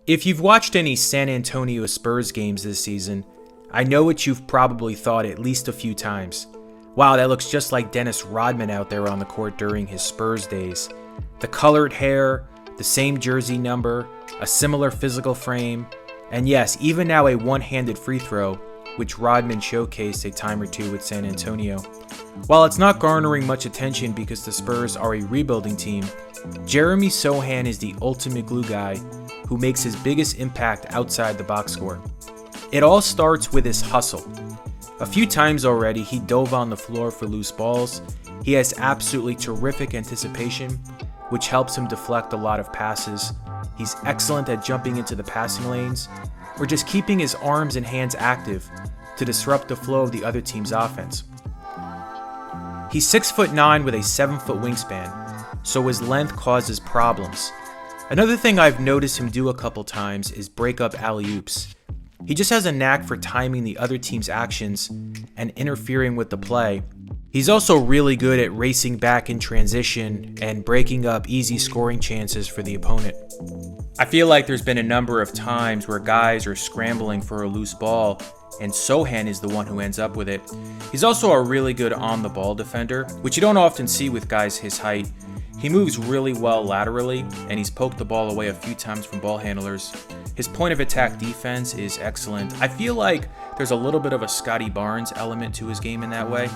If you've watched any San Antonio Spurs games this season, I know what you've probably thought at least a few times. Wow, that looks just like Dennis Rodman out there on the court during his Spurs days. The colored hair, the same jersey number, a similar physical frame, and yes, even now a one-handed free throw, which Rodman showcased a time or two with San Antonio. While it's not garnering much attention because the Spurs are a rebuilding team, Jeremy Sochan is the ultimate glue guy who makes his biggest impact outside the box score. It all starts with his hustle. A few times already, he dove on the floor for loose balls. He has absolutely terrific anticipation, which helps him deflect a lot of passes. He's excellent at jumping into the passing lanes, or just keeping his arms and hands active to disrupt the flow of the other team's offense. He's 6'9" with a 7-foot wingspan, so his length causes problems. Another thing I've noticed him do a couple times is break up alley-oops. He just has a knack for timing the other team's actions and interfering with the play. He's also really good at racing back in transition and breaking up easy scoring chances for the opponent. I feel like there's been a number of times where guys are scrambling for a loose ball and Sochan is the one who ends up with it. He's also a really good on-the-ball defender, which you don't often see with guys his height. He moves really well laterally, and he's poked the ball away a few times from ball handlers. His point of attack defense is excellent. I feel like there's a little bit of a Scotty Barnes element to his game in that way.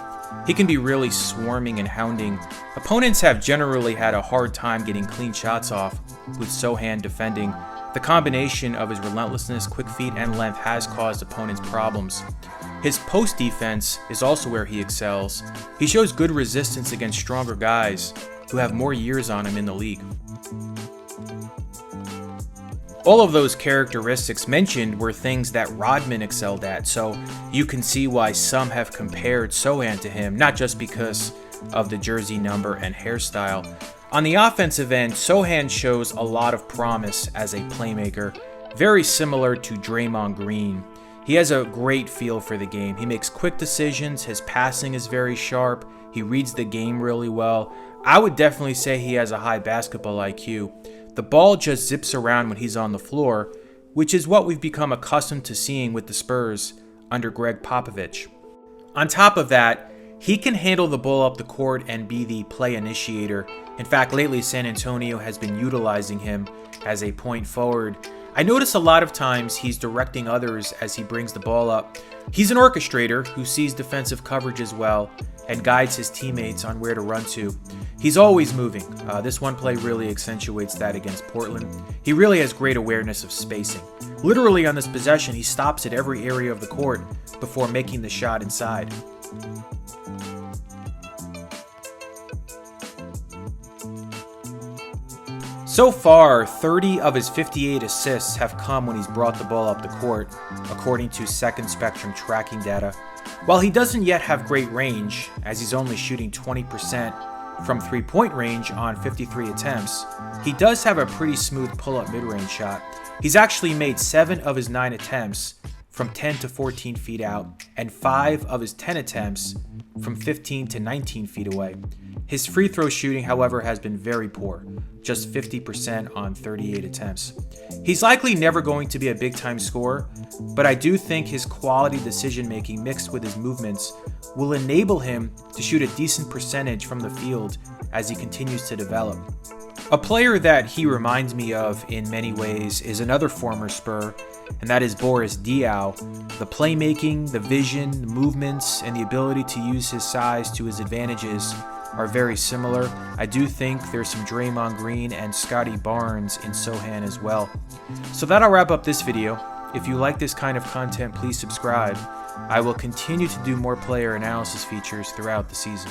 He can be really swarming and hounding. Opponents have generally had a hard time getting clean shots off with Sochan defending. The combination of his relentlessness, quick feet, and length has caused opponents problems. His post defense is also where he excels. He shows good resistance against stronger guys who have more years on him in the league. All of those characteristics mentioned were things that Rodman excelled at, so you can see why some have compared Sochan to him, not just because of the jersey number and hairstyle. On the offensive end, Sochan shows a lot of promise as a playmaker, very similar to Draymond Green. He has a great feel for the game. He makes quick decisions, his passing is very sharp, he reads the game really well. I would definitely say he has a high basketball IQ. The ball just zips around when he's on the floor, which is what we've become accustomed to seeing with the Spurs under Greg Popovich. On top of that, he can handle the ball up the court and be the play initiator. In fact, lately San Antonio has been utilizing him as a point forward. I notice a lot of times he's directing others as he brings the ball up. He's an orchestrator who sees defensive coverage as well and guides his teammates on where to run to. He's always moving. This one play really accentuates that against Portland. He really has great awareness of spacing. Literally on this possession, he stops at every area of the court before making the shot inside. So far, 30 of his 58 assists have come when he's brought the ball up the court, according to Second Spectrum tracking data. While he doesn't yet have great range, as he's only shooting 20% from three-point range on 53 attempts, he does have a pretty smooth pull-up mid-range shot. He's actually made 7 of his 9 attempts from 10 to 14 feet out, and 5 of his 10 attempts from 15 to 19 feet away. His free throw shooting, however, has been very poor, just 50% on 38 attempts. He's likely never going to be a big-time scorer, but I do think his quality decision-making mixed with his movements will enable him to shoot a decent percentage from the field as he continues to develop. A player that he reminds me of in many ways is another former Spur, and that is Boris Diaw. The playmaking, the vision, the movements, and the ability to use his size to his advantages are very similar. I do think there's some Draymond Green and Scotty Barnes in Sochan as well. So that'll wrap up this video. If you like this kind of content, please subscribe. I will continue to do more player analysis features throughout the season.